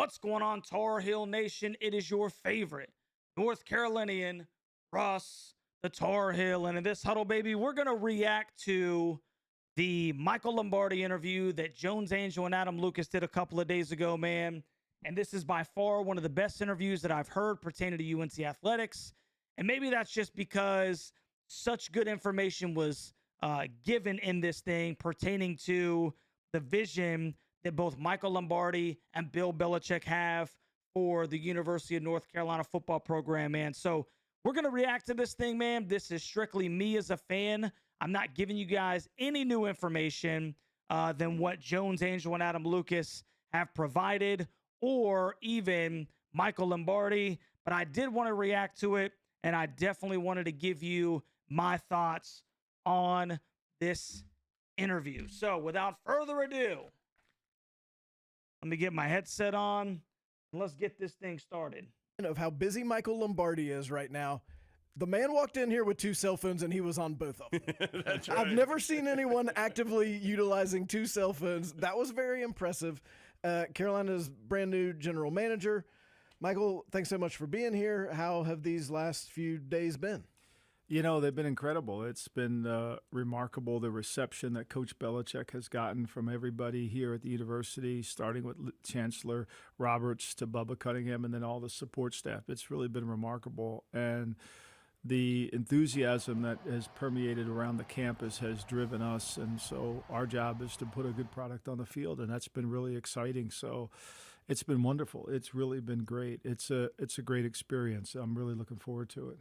What's going on, Tar Heel Nation? It is your favorite North Carolinian, Russ, the Tar Heel. And in this huddle, baby, we're going to react to the Michael Lombardi interview that Jones Angell and Adam Lucas did a couple of days ago, man. And this is by far one of the best interviews that I've heard pertaining to UNC athletics. And maybe that's just because such good information was given in this thing pertaining to the vision that both Michael Lombardi and Bill Belichick have for the University of North Carolina football program, man. So we're going to react to this thing, man. This is strictly me as a fan. I'm not giving you guys any new information than what Jones Angell and Adam Lucas have provided, or even Michael Lombardi. But I did want to react to it, and I definitely wanted to give you my thoughts on this interview. So without further ado, let me get my headset on and let's get this thing started. Of how busy Michael Lombardi is right now. The man walked in here with 2 cell phones and he was on both of them. That's right. I've never seen anyone actively utilizing 2 cell phones. That was very impressive. Carolina's brand new general manager. Michael, thanks so much for being here. How have these last few days been? You know, they've been incredible. It's been remarkable, the reception that Coach Belichick has gotten from everybody here at the university, starting with Chancellor Roberts to Bubba Cunningham and then all the support staff. It's really been remarkable. And the enthusiasm that has permeated around the campus has driven us. And so our job is to put a good product on the field, and that's been really exciting. So it's been wonderful. It's really been great. It's a great experience. I'm really looking forward to it.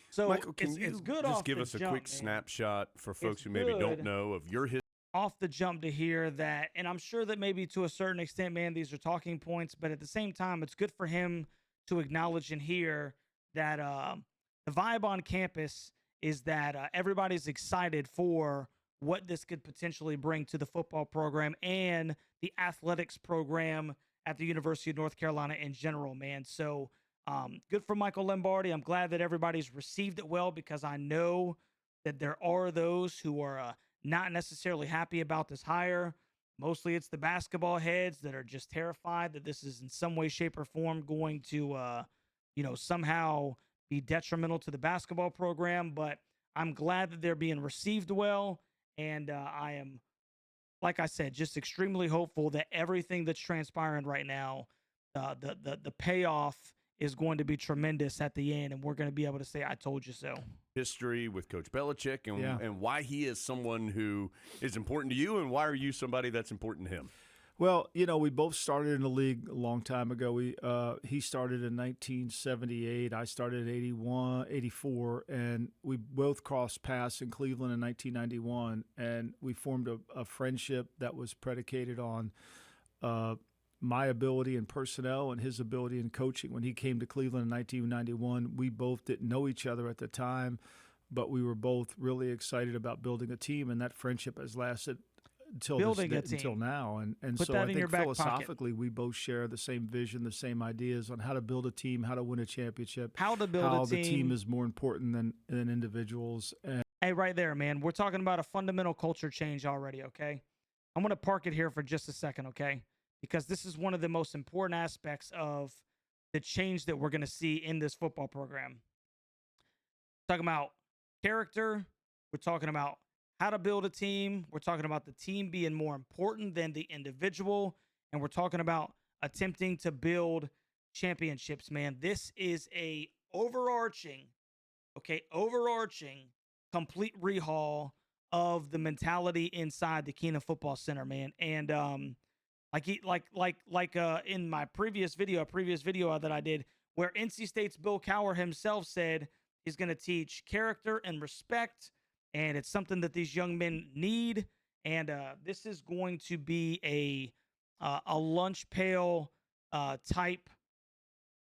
So Michael, can it's you good just off give the us a jump, quick man. snapshot for folks It's who maybe don't good. know of your history? Off the jump to hear that, and I'm sure that maybe to a certain extent, man, these are talking points, but at the same time, it's good for him to acknowledge and hear that the vibe on campus is that everybody's excited for what this could potentially bring to the football program and the athletics program at the University of North Carolina in general, man. So good for Michael Lombardi. I'm glad that everybody's received it well, because I know that there are those who are not necessarily happy about this hire. Mostly it's the basketball heads that are just terrified that this is in some way, shape, or form going to, somehow be detrimental to the basketball program. But I'm glad that they're being received well. And I am, like I said, just extremely hopeful that everything that's transpiring right now, the payoff is going to be tremendous at the end, and we're going to be able to say, I told you so. History with Coach Belichick and why he is someone who is important to you, and why are you somebody that's important to him? Well, you know, we both started in the league a long time ago. He started in 1978. I started in 81, 84, and we both crossed paths in Cleveland in 1991, and we formed a friendship that was predicated on my ability in personnel and his ability in coaching. When he came to Cleveland in 1991, we both didn't know each other at the time, but we were both really excited about building a team, and that friendship has lasted until now. And Put so that I in your think back philosophically we both share the same vision, the same ideas on how to build a team, how to win a championship, How to build a how the team. team is more important than individuals. And Hey, right there, man. We're talking about a fundamental culture change already, okay? I'm going to park it here for just a second, okay? Because this is one of the most important aspects of the change that we're going to see in this football program. Talking about character. We're talking about how to build a team. We're talking about the team being more important than the individual. And we're talking about attempting to build championships, man. This is a overarching, complete rehaul of the mentality inside the Keenan Football Center, man. And in my previous video that I did, where NC State's Bill Cowher himself said he's going to teach character and respect, and it's something that these young men need. And this is going to be a lunch pail type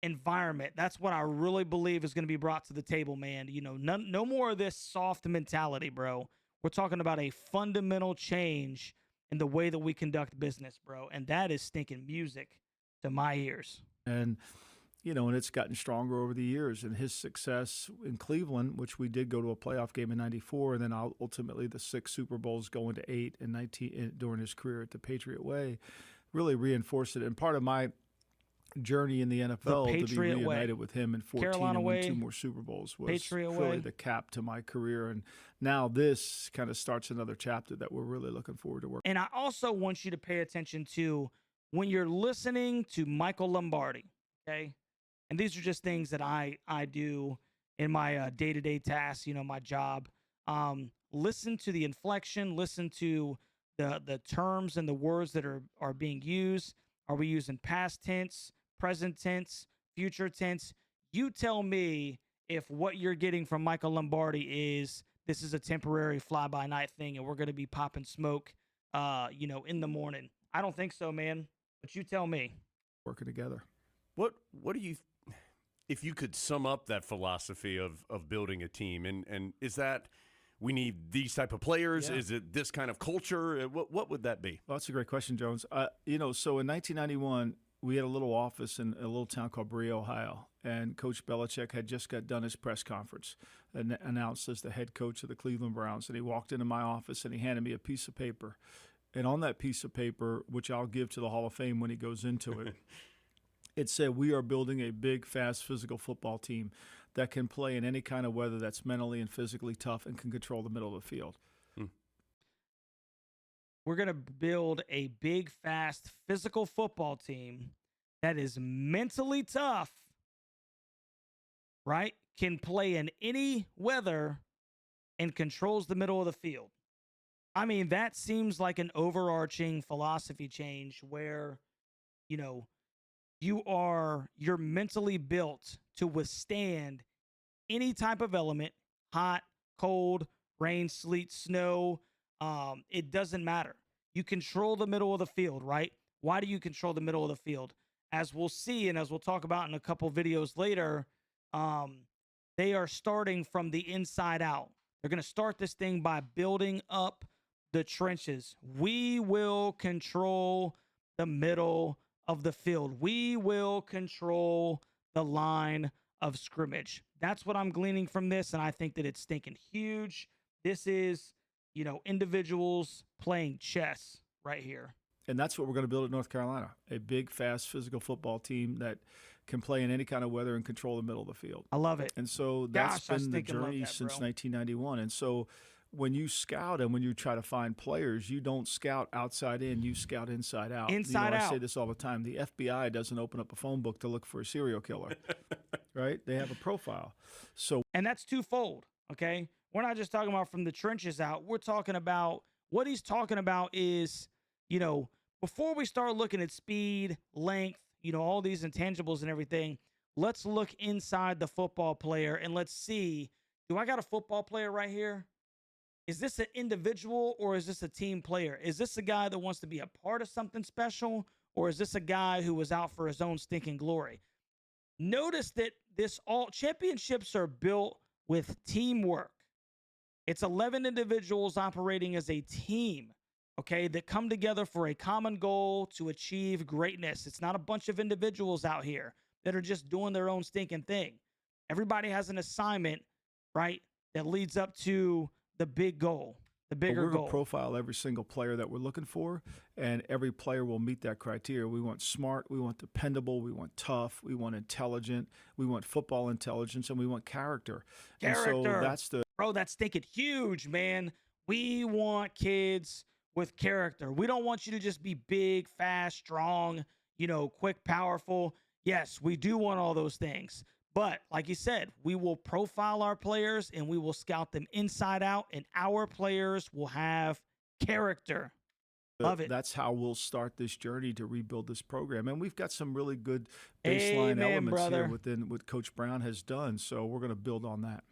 environment. That's what I really believe is going to be brought to the table, man. You know, no more of this soft mentality, bro. We're talking about a fundamental change in the way that we conduct business, bro. And that is stinking music to my ears. And it's gotten stronger over the years. And his success in Cleveland, which we did go to a playoff game in '94, and then ultimately the 6 Super Bowls going to 8 in 19 during his career at the Patriot Way, really reinforced it. And part of my journey in the NFL to be Patriot way. reunited with him in 14 Carolina and way. win 2 more Super Bowls was Patriot really way. the cap to my career. And now this kind of starts another chapter that we're really looking forward to working. And I also want you to pay attention to when you're listening to Michael Lombardi, okay? And these are just things that I do in my day-to-day tasks, you know, my job. Listen to the inflection, listen to the terms and the words that are being used. Are we using past tense, present tense, future tense? You tell me if what you're getting from Michael Lombardi is this is a temporary fly-by-night thing and we're going to be popping smoke, you know, in the morning. I don't think so, man. But you tell me. Working together. What do you, if you could sum up that philosophy of building a team, and is that we need these type of players? Yeah. Is it this kind of culture? What would that be? Well, that's a great question, Jones. You know, so in 1991, we had a little office in a little town called Bree, Ohio, and Coach Belichick had just got done his press conference and announced as the head coach of the Cleveland Browns. And he walked into my office and he handed me a piece of paper. And on that piece of paper, which I'll give to the Hall of Fame when he goes into it, it said, "We are building a big, fast, physical football team that can play in any kind of weather that's mentally and physically tough and can control the middle of the field." We're going to build a big, fast, physical football team that is mentally tough, right? Can play in any weather and controls the middle of the field. I mean, that seems like an overarching philosophy change where, you know, you're mentally built to withstand any type of element, hot, cold, rain, sleet, snow. It doesn't matter. You control the middle of the field, right? Why do you control the middle of the field? As we'll see, and as we'll talk about in a couple videos later, they are starting from the inside out. They're going to start this thing by building up the trenches. We will control the middle of the field. We will control the line of scrimmage. That's what I'm gleaning from this, and I think that it's stinking huge. This is, you know, individuals playing chess right here. And that's what we're going to build at North Carolina, a big, fast, physical football team that can play in any kind of weather and control the middle of the field. I love it. And so that's Gosh, been the journey since 1991. And so when you scout and when you try to find players, you don't scout outside in, you scout inside out. Inside out. I say this all the time. The FBI doesn't open up a phone book to look for a serial killer, right? They have a profile. And that's twofold, okay? We're not just talking about from the trenches out. We're talking about what he's talking about is, you know, before we start looking at speed, length, you know, all these intangibles and everything, let's look inside the football player and let's see, do I got a football player right here? Is this an individual or is this a team player? Is this a guy that wants to be a part of something special, or is this a guy who was out for his own stinking glory? Notice that all championships are built with teamwork. It's 11 individuals operating as a team, okay, that come together for a common goal to achieve greatness. It's not a bunch of individuals out here that are just doing their own stinking thing. Everybody has an assignment, right, that leads up to the big goal, the bigger goal. We're going to profile every single player that we're looking for, and every player will meet that criteria. We want smart, we want dependable, we want tough, we want intelligent, we want football intelligence, and we want character. And so that's Bro, that's stinking huge, man. We want kids with character. We don't want you to just be big, fast, strong, you know, quick, powerful. Yes, we do want all those things. But like you said, we will profile our players and we will scout them inside out, and our players will have character. Love it. That's how we'll start this journey to rebuild this program. And we've got some really good baseline elements here within what Coach Brown has done. So we're going to build on that.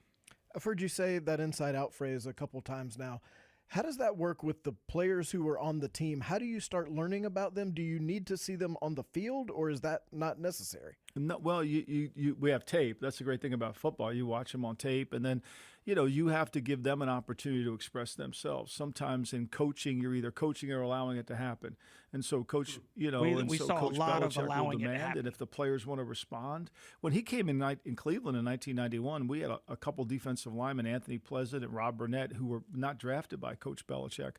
I've heard you say that inside out phrase a couple times now. How does that work with the players who are on the team? How do you start learning about them? Do you need to see them on the field, or is that not necessary? No, well, we have tape. That's the great thing about football. You watch them on tape, and then, you know, you have to give them an opportunity to express themselves. Sometimes in coaching, you're either coaching or allowing it to happen. And so, Coach, you know, we so saw Coach a lot Belichick of allowing will demand, it to happen. and if the players want to respond. When he came in Cleveland in 1991, we had a couple defensive linemen, Anthony Pleasant and Rob Burnett, who were not drafted by Coach Belichick.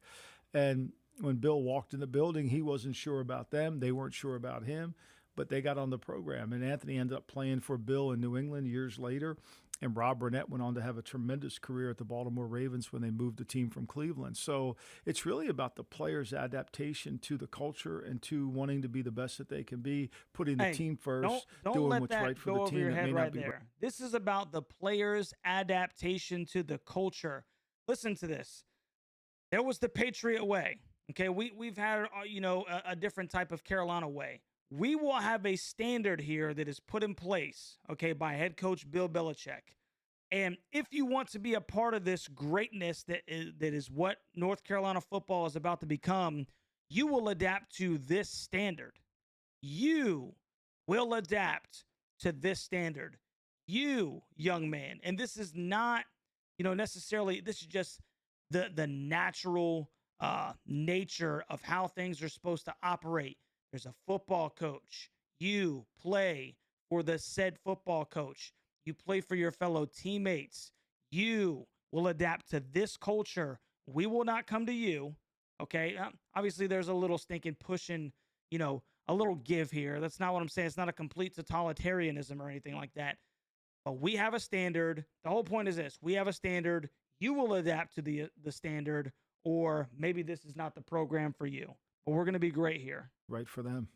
And when Bill walked in the building, he wasn't sure about them. They weren't sure about him. but they got on the program. And Anthony ended up playing for Bill in New England years later. And Rob Burnett went on to have a tremendous career at the Baltimore Ravens when they moved the team from Cleveland. So it's really about the players' adaptation to the culture and to wanting to be the best that they can be, putting the team first, don't doing let what's that right for go the over team. your It head may right not be there. This is about the players' adaptation to the culture. Listen to this. There was the Patriot way. Okay, we've had a different type of Carolina way. We will have a standard here that is put in place, okay, by head coach Bill Belichick. And if you want to be a part of this greatness that is what North Carolina football is about to become, you will adapt to this standard. You will adapt to this standard. You, young man. And this is not, necessarily, this is just the natural nature of how things are supposed to operate. There's a football coach. You play for the said football coach. You play for your fellow teammates. You will adapt to this culture. We will not come to you. Okay. Obviously, there's a little stinking pushing, a little give here. That's not what I'm saying. It's not a complete totalitarianism or anything like that. But we have a standard. The whole point is this. We have a standard. You will adapt to the standard, or maybe this is not the program for you. But we're going to be great here. right for them.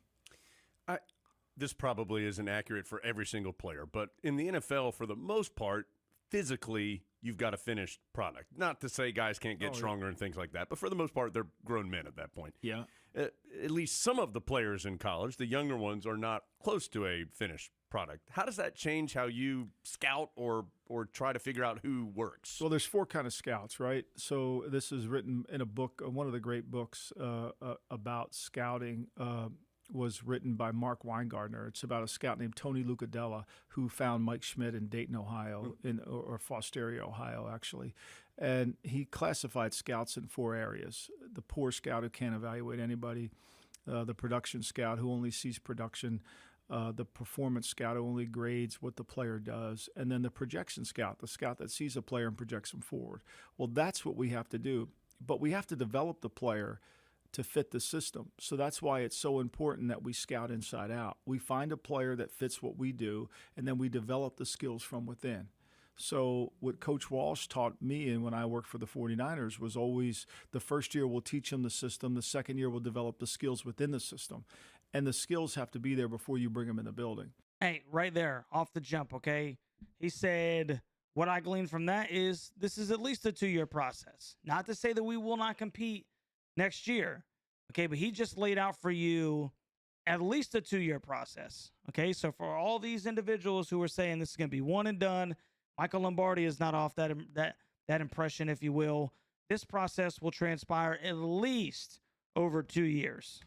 This probably isn't accurate for every single player, but in the NFL, for the most part, physically, you've got a finished product. Not to say guys can't get stronger and things like that, but for the most part, they're grown men at that point. Yeah. At least some of the players in college, the younger ones, are not close to a finished product. How does that change how you scout or try to figure out who works? Well, there's 4 kind of scouts, right? So this is written in a book, one of the great books about scouting. Was written by Mark Weingardner. It's about a scout named Tony Lucadella who found Mike Schmidt in Dayton, Ohio, or Fosteria, Ohio, actually. And he classified scouts in 4 areas. The poor scout who can't evaluate anybody, the production scout who only sees production, the performance scout who only grades what the player does, and then the projection scout, the scout that sees a player and projects them forward. Well, that's what we have to do. But we have to develop the player to fit the system. So that's why it's so important that we scout inside out. We find a player that fits what we do, and then we develop the skills from within. So what Coach Walsh taught me, and when I worked for the 49ers, was always the first year we'll teach them the system, the second year we'll develop the skills within the system. And the skills have to be there before you bring them in the building. Hey, right there, off the jump, okay? He said, what I gleaned from that is this is at least a 2-year process. Not to say that we will not compete next year, okay? But he just laid out for you at least a 2-year process, okay? So for all these individuals who are saying this is going to be one and done, Michael Lombardi is not off that impression, if you will. This process will transpire at least over 2 years.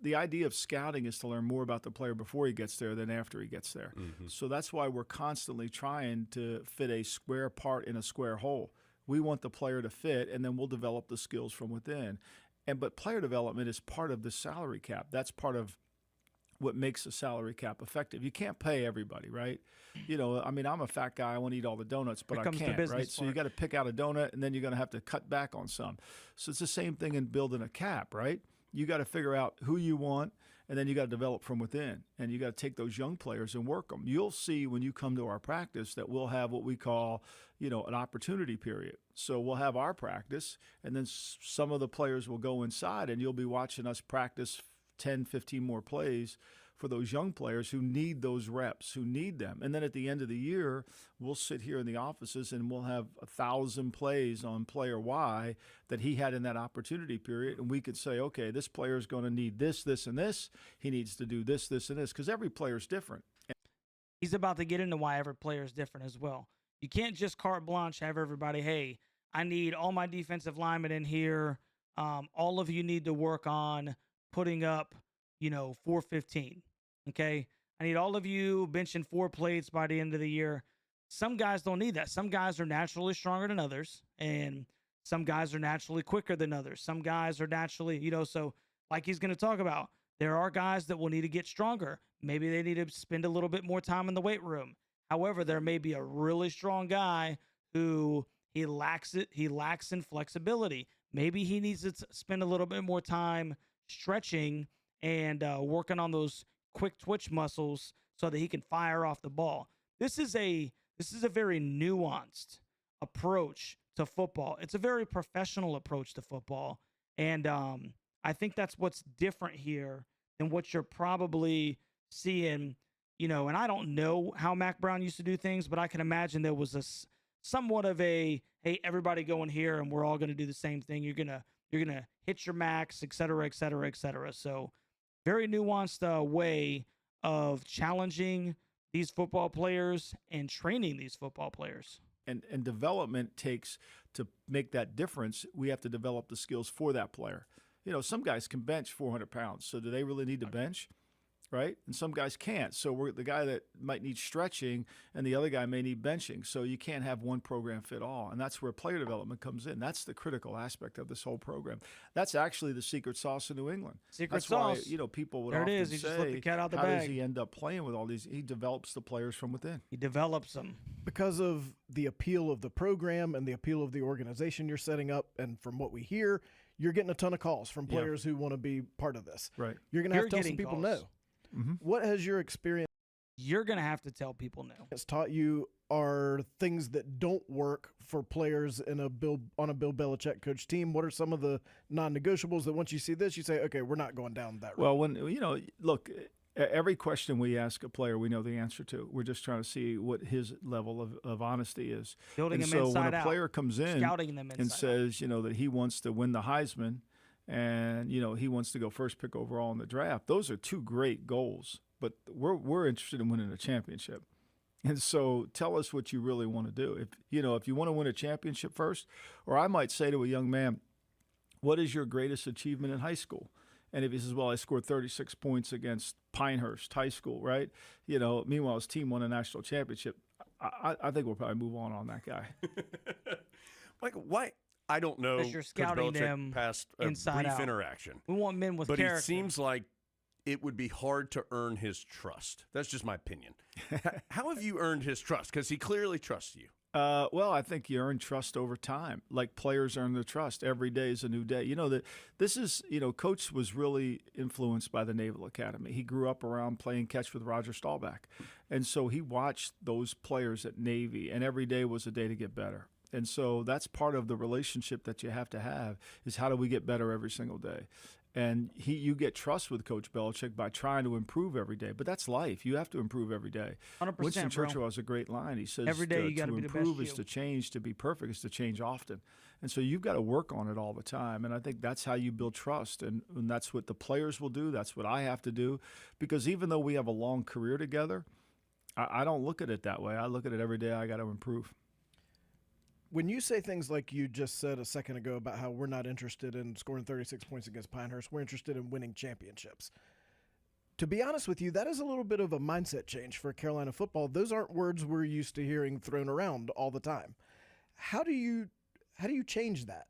The idea of scouting is to learn more about the player before he gets there than after he gets there. Mm-hmm. So that's why we're constantly trying to fit a square part in a square hole. We want the player to fit, and then we'll develop the skills from within. But player development is part of the salary cap. That's part of what makes the salary cap effective. You can't pay everybody, right? I'm a fat guy. I want to eat all the donuts, but I can't, right? Part. So you got to pick out a donut, and then you're going to have to cut back on some. So it's the same thing in building a cap, right? You got to figure out who you want, and then you got to develop from within. And you got to take those young players and work them. You'll see when you come to our practice that we'll have what we call, an opportunity period. So we'll have our practice, and then some of the players will go inside, and you'll be watching us practice 10, 15 more plays for those young players who need those reps, who need them. And then at the end of the year, we'll sit here in the offices and we'll have 1,000 plays on player Y that he had in that opportunity period. And we could say, okay, this player is going to need this, this, and this. He needs to do this, this, and this, because every player is different. He's about to get into why every player is different as well. You can't just carte blanche have everybody, hey, I need all my defensive linemen in here. All of you need to work on putting up, 415. Okay. I need all of you benching 4 plates by the end of the year. Some guys don't need that. Some guys are naturally stronger than others, and some guys are naturally quicker than others. Some guys are naturally, so like he's going to talk about, there are guys that will need to get stronger. Maybe they need to spend a little bit more time in the weight room. However, there may be a really strong guy who he lacks in flexibility. Maybe he needs to spend a little bit more time stretching and working on those quick twitch muscles so that he can fire off the ball. This is a very nuanced approach to football. It's a very professional approach to football. And I think that's what's different here than what you're probably seeing, and I don't know how Mac Brown used to do things, but I can imagine there was somewhat of a, hey, everybody going here and we're all going to do the same thing. You're going to hit your max, et cetera, et cetera, et cetera. So very nuanced way of challenging these football players and training these football players. And development takes, to make that difference, we have to develop the skills for that player. Some guys can bench 400 pounds. So do they really need to bench? Right? And some guys can't. So we're the guy that might need stretching and the other guy may need benching. So you can't have one program fit all. And that's where player development comes in. That's the critical aspect of this whole program. That's actually the secret sauce in New England. Secret sauce. Why, people would there often it is. He say, just let the cat out the how bag. does he end up playing with all these? He develops the players from within. He develops them. Because of the appeal of the program and the appeal of the organization you're setting up, and from what we hear, you're getting a ton of calls from players who want to be part of this. Right. You're going to have to tell some people calls. no. Mm-hmm. What has your experience You're going to have to tell people no. taught you are things that don't work for players on a Bill Belichick coach team? What are some of the non-negotiables that once you see this, you say, okay, we're not going down that road? Well, look, every question we ask a player, we know the answer to. We're just trying to see what his level of honesty is. Building and them so inside when a out. player comes in Scouting them and inside says, that he wants to win the Heisman and, he wants to go first pick overall in the draft, those are two great goals. But we're interested in winning a championship. And so tell us what you really want to do. If you want to win a championship first, or I might say to a young man, what is your greatest achievement in high school? And if he says, well, I scored 36 points against Pinehurst High School, right? Meanwhile, his team won a national championship. I think we'll probably move on that guy. Like, why? I don't know. Because you're scouting them past a inside brief out. interaction. We want men with But character. it seems like it would be hard to earn his trust. That's just my opinion. How have you earned his trust? Because he clearly trusts you. Well, I think you earn trust over time. Like players earn the trust. Every day is a new day. Coach was really influenced by the Naval Academy. He grew up around playing catch with Roger Staubach. And so he watched those players at Navy, and every day was a day to get better. And so that's part of the relationship that you have to have, is how do we get better every single day? And you get trust with Coach Belichick by trying to improve every day. But that's life. You have to improve every day. 100%, Winston bro. Churchill has a great line. He says, Every day you gotta to be the best improve is you. to change, to be perfect is to change often. And so you've got to work on it all the time. And I think that's how you build trust. And that's what the players will do. That's what I have to do. Because even though we have a long career together, I don't look at it that way. I look at it every day I got to improve. When you say things like you just said a second ago about how we're not interested in scoring 36 points against Pinehurst, we're interested in winning championships. To be honest with you, that is a little bit of a mindset change for Carolina football. Those aren't words we're used to hearing thrown around all the time. How do you change that?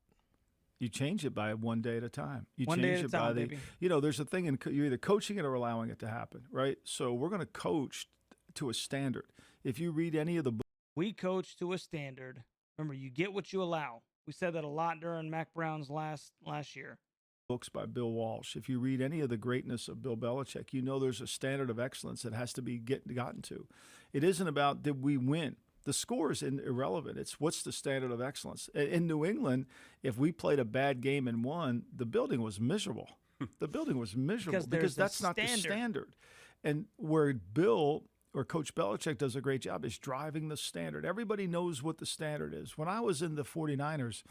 You change it by one day at a time. You One change day at a it by time, the, baby. There's a thing in you're either coaching it or allowing it to happen, right? So we're going to coach to a standard. If you read any of the We coach to a standard. Remember, you get what you allow. We said that a lot during Mac Brown's last year. books by Bill Walsh, if you read any of the greatness of Bill Belichick, there's a standard of excellence that has to be gotten to. It isn't about did we win. The score is irrelevant. It's what's the standard of excellence. In New England, if we played a bad game and won, the building was miserable. The building was miserable because that's not the standard. And where Bill or Coach Belichick does a great job is driving the standard. Everybody knows what the standard is. When I was in the 49ers,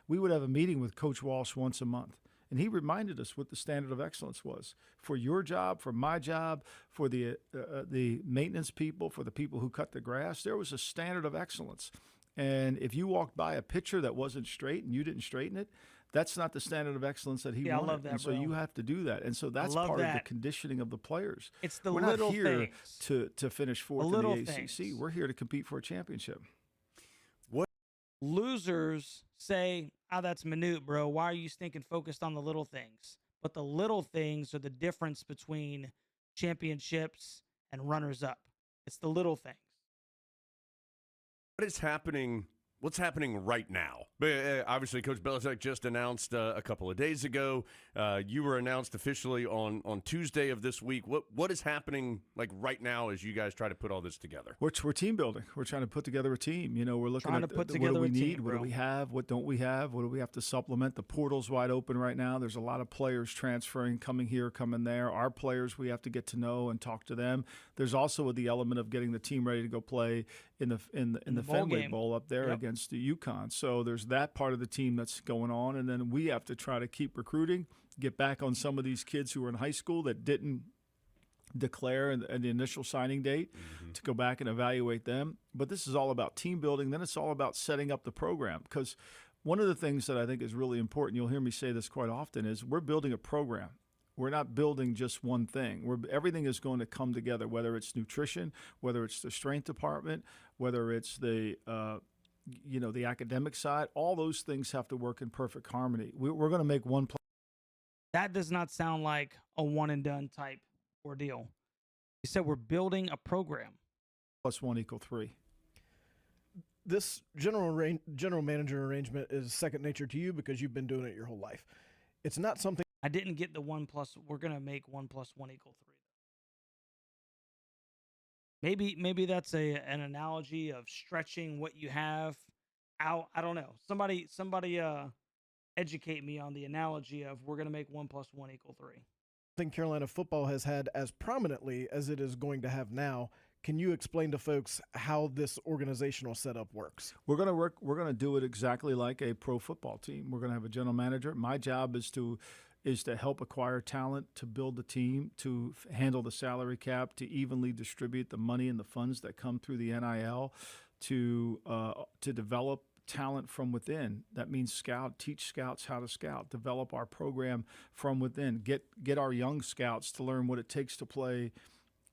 we would have a meeting with Coach Walsh once a month. And he reminded us what the standard of excellence was for your job, for my job, for the maintenance people, for the people who cut the grass. There was a standard of excellence. And if you walked by a pitcher that wasn't straight and you didn't straighten it, that's not the standard of excellence that he wanted. I love that, and so bro. you have to do that. And so that's part of the conditioning of the players. It's the We're little not here things. to finish fourth in the ACC. Things. We're here to compete for a championship. Losers say, that's minute, bro. Why are you stinking focused on the little things? But the little things are the difference between championships and runners-up. It's the little things. What is happening what's happening right now? Obviously, Coach Belichick just announced a couple of days ago. You were announced officially on Tuesday of this week. What is happening like right now as you guys try to put all this together? We're team building. We're trying to put together a team. We're looking Trying at to put what together do we a need, team, what do bro. we have, what don't we have, what do we have to supplement. The portal's wide open right now. There's a lot of players transferring, coming here, coming there. Our players, we have to get to know and talk to them. There's also the element of getting the team ready to go play in the bowl Fenway game. Bowl up there Yep. against the UConn. So there's that part of the team that's going on, and then we have to try to keep recruiting, get back on some of these kids who are in high school that didn't declare at the initial signing date, to go back and evaluate them. But this is all about team building. Then it's all about setting up the program, because one of the things that I think is really important, you'll hear me say this quite often, is we're building a program. We're not building just one thing. Everything is going to come together, whether it's nutrition, whether it's the strength department, whether it's the the academic side. All those things have to work in perfect harmony. We're going to make one play. That does not sound like a one and done type ordeal. You said we're building a program. Plus 1 = 3. This general manager arrangement is second nature to you because you've been doing it your whole life. It's not something. I didn't get the 1 plus. We're gonna make 1 + 1 = 3. Maybe that's an analogy of stretching what you have out. I don't know. Somebody educate me on the analogy of we're gonna make 1 + 1 = 3. Thing Carolina football has had as prominently as it is going to have now. Can you explain to folks how this organizational setup works? We're going to do it exactly like a pro football team. We're going to have a general manager. My job is to help acquire talent, to build the team, to handle the salary cap, to evenly distribute the money and the funds that come through the NIL, to develop talent from within. That means teach scouts how to scout, develop our program from within, get our young scouts to learn what it takes to play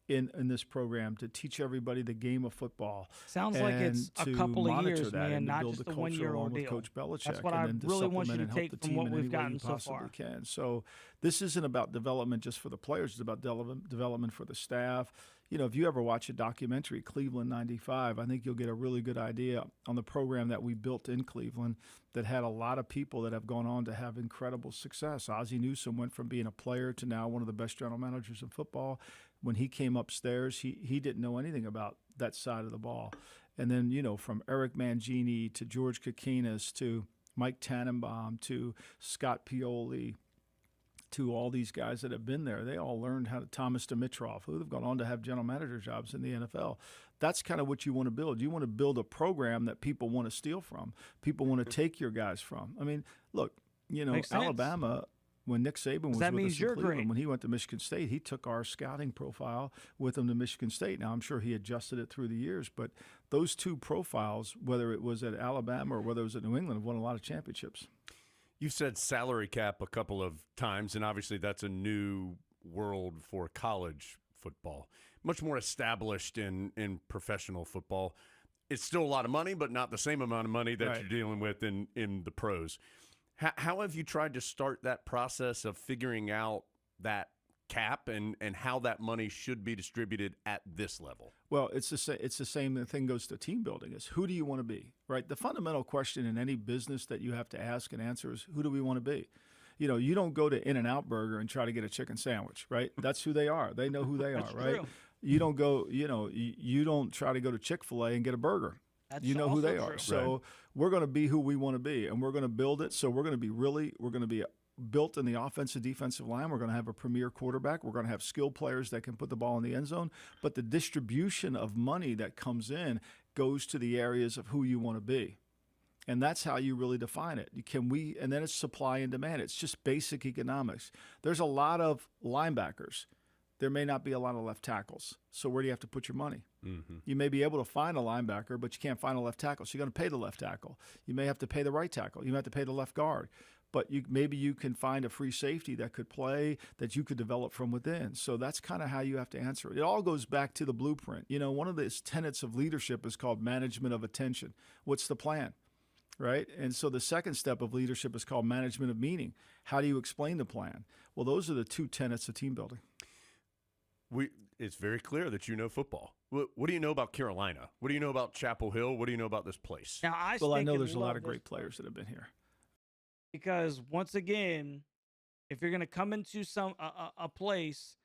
in this program, to teach everybody the game of football. Sounds like it's a to couple of monitor years, that man, and to not build just the a culture 1 year along with ordeal. Coach Belichick. That's what and I then to really want you supplement to and help take the from team what in we've any way gotten you so possibly far. can. So this isn't about development just for the players. It's about development for the staff. If you ever watch a documentary, Cleveland '95, I think you'll get a really good idea on the program that we built in Cleveland that had a lot of people that have gone on to have incredible success. Ozzie Newsome went from being a player to now one of the best general managers in football. When he came upstairs, he didn't know anything about that side of the ball. And then, from Eric Mangini to George Kokinas to Mike Tannenbaum to Scott Pioli, to all these guys that have been there, they all learned how to, Thomas Dimitroff, who have gone on to have general manager jobs in the NFL. That's kind of what you want to build. You want to build a program that people want to steal from, people want to take your guys from. I mean, look, Makes sense. Alabama, when Nick Saban was that with means us in you're Cleveland, great. when he went to Michigan State, he took our scouting profile with him to Michigan State. Now, I'm sure he adjusted it through the years, but those two profiles, whether it was at Alabama or whether it was at New England, have won a lot of championships. You've said salary cap a couple of times, and obviously that's a new world for college football. Much more established in professional football. It's still a lot of money, but not the same amount of money that Right. you're dealing with in the pros. How have you tried to start that process of figuring out that cap and how that money should be distributed at this level? Well, it's the same thing goes to team building. Is who do you want to be, right? The fundamental question in any business that you have to ask and answer is who do we want to be? You don't go to In-N-Out Burger and try to get a chicken sandwich, right? That's who they are. They know who they are, That's right? true. You don't go, you don't try to go to Chick-fil-A and get a burger. That's You know who also they true. are. So we're going to be who we want to be, and we're going to build it. So we're going to be built in the offensive, defensive line. We're going to have a premier quarterback. We're going to have skilled players that can put the ball in the end zone. But the distribution of money that comes in goes to the areas of who you want to be. And that's how you really define it. And then it's supply and demand. It's just basic economics. There's a lot of linebackers. There may not be a lot of left tackles. So where do you have to put your money? Mm-hmm. You may be able to find a linebacker, but you can't find a left tackle. So you're going to pay the left tackle. You may have to pay the right tackle. You may have to pay the left guard. But maybe you can find a free safety that could play, that you could develop from within. So that's kind of how you have to answer it. It all goes back to the blueprint. One of the tenets of leadership is called management of attention. What's the plan? Right? And so the second step of leadership is called management of meaning. How do you explain the plan? Well, those are the two tenets of team building. it's very clear that you know football. What do you know about Carolina? What do you know about Chapel Hill? What do you know about this place? Now, I Well, I stink know and there's a love lot of this great place players that have been here. because once again, if you're going to come into a place,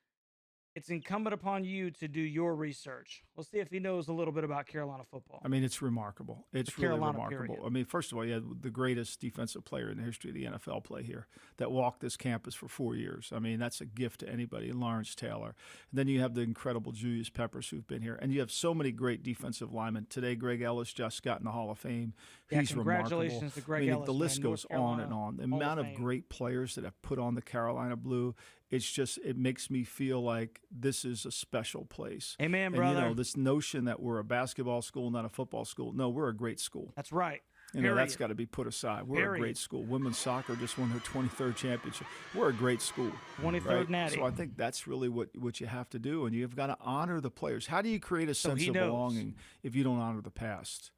it's incumbent upon you to do your research. Let's see if he knows a little bit about Carolina football. I mean, it's remarkable. It's The really Carolina remarkable. period. I mean, first of all, you had the greatest defensive player in the history of the NFL play here that walked this campus for 4 years. I mean, that's a gift to anybody. Lawrence Taylor. And then you have the incredible Julius Peppers who've been here. And you have so many great defensive linemen. Today, Greg Ellis just got in the Hall of Fame. Yeah, He's congratulations remarkable. to Greg I mean, Ellis, the list man. goes North on and Carolina on. The Hall of amount of Fame. great players that have put on the Carolina blue, it's just, it makes me feel like this is a special place. Amen, And, brother. you know, this notion that we're a basketball school, not a football school. No, we're a great school. That's right. You know, that's Period. got to be put aside. We're Period. a great school. Women's soccer just won their 23rd championship. We're a great school. 23rd right? natty. So I think that's really what you have to do, and you've got to honor the players. How do you create a sense he of knows. belonging if you don't honor the past?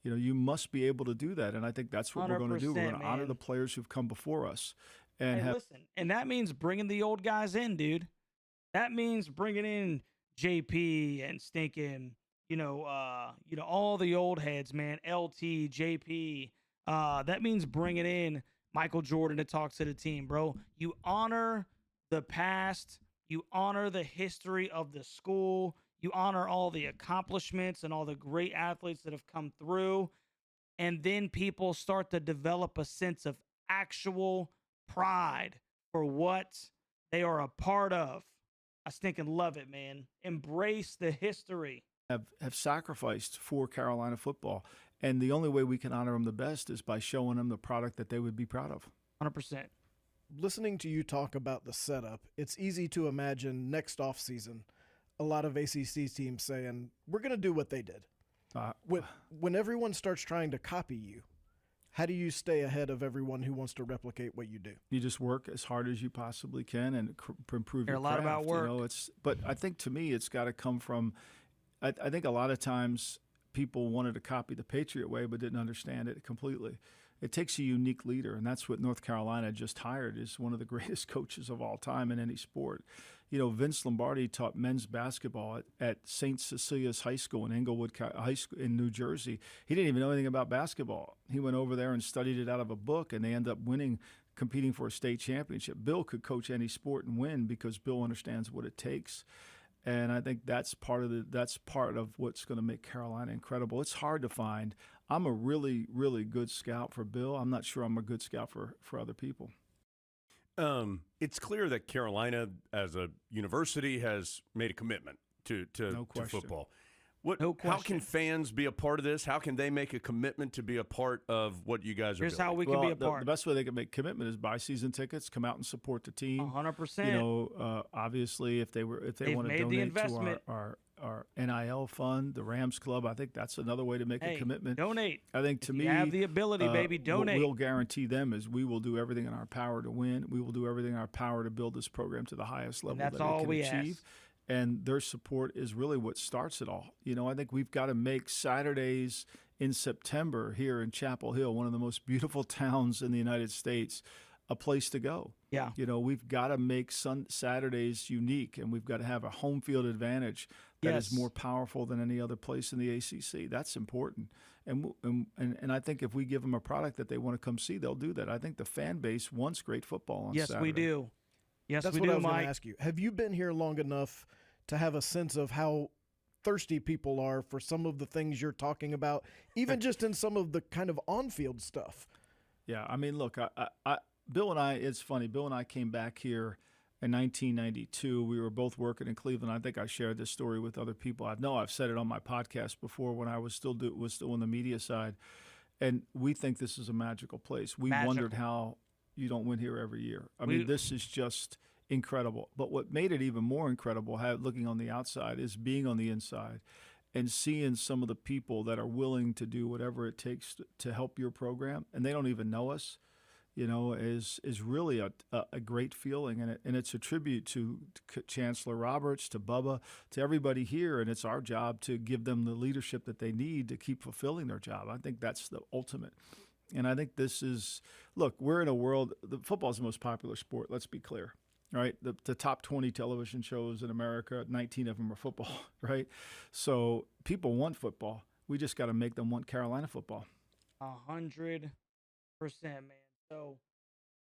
You know, you must be able to do that, and I think that's what we're going to do. We're going 100%, to honor man. the players who've come before us, and Hey, listen, and that means bringing the old guys in, dude. That means bringing in JP and stinking, all the old heads, man. LT, JP. That means bringing in Michael Jordan to talk to the team, bro. You honor the past. You honor the history of the school. You honor all the accomplishments and all the great athletes that have come through. And then people start to develop a sense of actual pride for what they are a part of. I stinking love it, man. Embrace the history. have sacrificed for Carolina football, and the only way we can honor them the best is by showing them the product that they would be proud of. 100%. Listening to you talk about the setup, it's easy to imagine next offseason a lot of ACC teams saying, we're going to do what they did. When everyone starts trying to copy you, how do you stay ahead of everyone who wants to replicate what you do? You just work as hard as you possibly can and improve Hear your a lot about craft, work. You know, but I think to me, it's got to come from. I think a lot of times people wanted to copy the Patriot way, but didn't understand it completely. It takes a unique leader, and that's what North Carolina just hired. Is one of the greatest coaches of all time in any sport. You know, Vince Lombardi taught men's basketball at St. Cecilia's High School in Englewood High School in New Jersey. He didn't even know anything about basketball. He went over there and studied it out of a book, and they ended up winning, competing for a state championship. Bill could coach any sport and win because Bill understands what it takes. And I think that's part of what's going to make Carolina incredible. It's hard to find. I'm a really, really good scout for Bill. I'm not sure I'm a good scout for other people. It's clear that Carolina, as a university, has made a commitment to football. How can fans be a part of this? How can they make a commitment to be a part of what you guys are Here's doing? how we can be a part. The best way they can make commitment is buy season tickets, come out and support the team. 100%. You know, obviously, if they want to made the donate investment. to our NIL fund, the Rams Club, I think that's another way to make a commitment. Donate. I think to If me, you have the ability, baby, donate. What we'll guarantee them is we will do everything in our power to win. We will do everything in our power to build this program to the highest level that's that all it can we achieve. ask. And their support is really what starts it all. You know, I think we've got to make Saturdays in September here in Chapel Hill, one of the most beautiful towns in the United States, a place to go. Yeah. You know, we've got to make Saturdays unique, and we've got to have a home field advantage that is more powerful than any other place in the ACC. That's important. And I think if we give them a product that they want to come see, they'll do that. I think the fan base wants great football on Saturday. Yes, we do. Yes, That's we what do, I was going Mike. to ask you. Have you been here long enough to have a sense of how thirsty people are for some of the things you're talking about, even just in some of the kind of on-field stuff? Yeah, I mean, look, Bill and I, it's funny. Bill and I came back here in 1992. We were both working in Cleveland. I think I shared this story with other people. I've said it on my podcast before when I was still on the media side. And we think this is a magical place. We wondered how you don't win here every year. I mean, this is just incredible. But what made it even more incredible, looking on the outside, is being on the inside and seeing some of the people that are willing to do whatever it takes to help your program, and they don't even know us. You know, is really a great feeling, and it's a tribute to Chancellor Roberts, to Bubba, to everybody here, and it's our job to give them the leadership that they need to keep fulfilling their job. I think that's the ultimate. And I think this is, look, we're in a world, football is the most popular sport, let's be clear. right? The top 20 television shows in America, 19 of them are football, right? So people want football. We just got to make them want Carolina football. 100%, man. So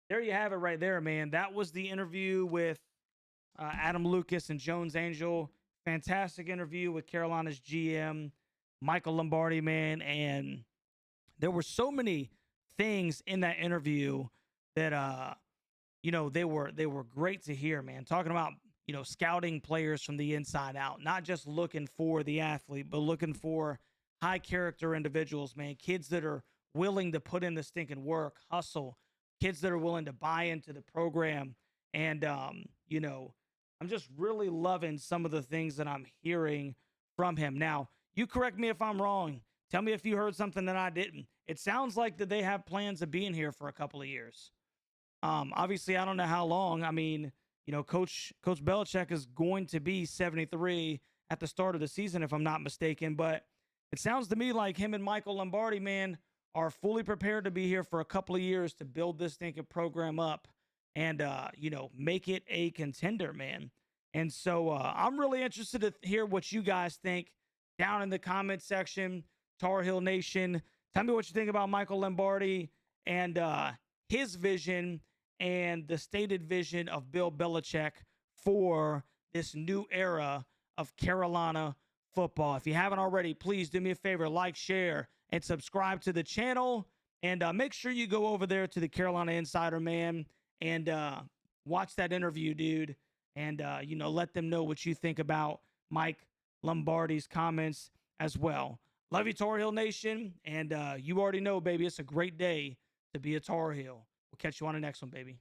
there you have it right there, man. That was the interview with Adam Lucas and Jones Angell. Fantastic interview with Carolina's GM, Michael Lombardi, man. And there were so many things in that interview that they were great to hear, man. Talking about, scouting players from the inside out, not just looking for the athlete, but looking for high character individuals, man. Kids that are willing to put in the stinking work, hustle, kids that are willing to buy into the program. And I'm just really loving some of the things that I'm hearing from him. Now, you correct me if I'm wrong. Tell me if you heard something that I didn't. It sounds like that they have plans of being here for a couple of years. Obviously, I don't know how long. I mean, Coach Belichick is going to be 73 at the start of the season, if I'm not mistaken. But it sounds to me like him and Michael Lombardi, man, are fully prepared to be here for a couple of years to build this stinking program up and, make it a contender, man. And so I'm really interested to hear what you guys think down in the comment section. Tar Heel Nation, tell me what you think about Michael Lombardi and his vision and the stated vision of Bill Belichick for this new era of Carolina football. If you haven't already, please do me a favor, like, share, and subscribe to the channel. And make sure you go over there to the Carolina Insider, man, and watch that interview, dude. And, let them know what you think about Mike Lombardi's comments as well. Love you, Tar Heel Nation. And you already know, baby, it's a great day to be a Tar Heel. We'll catch you on the next one, baby.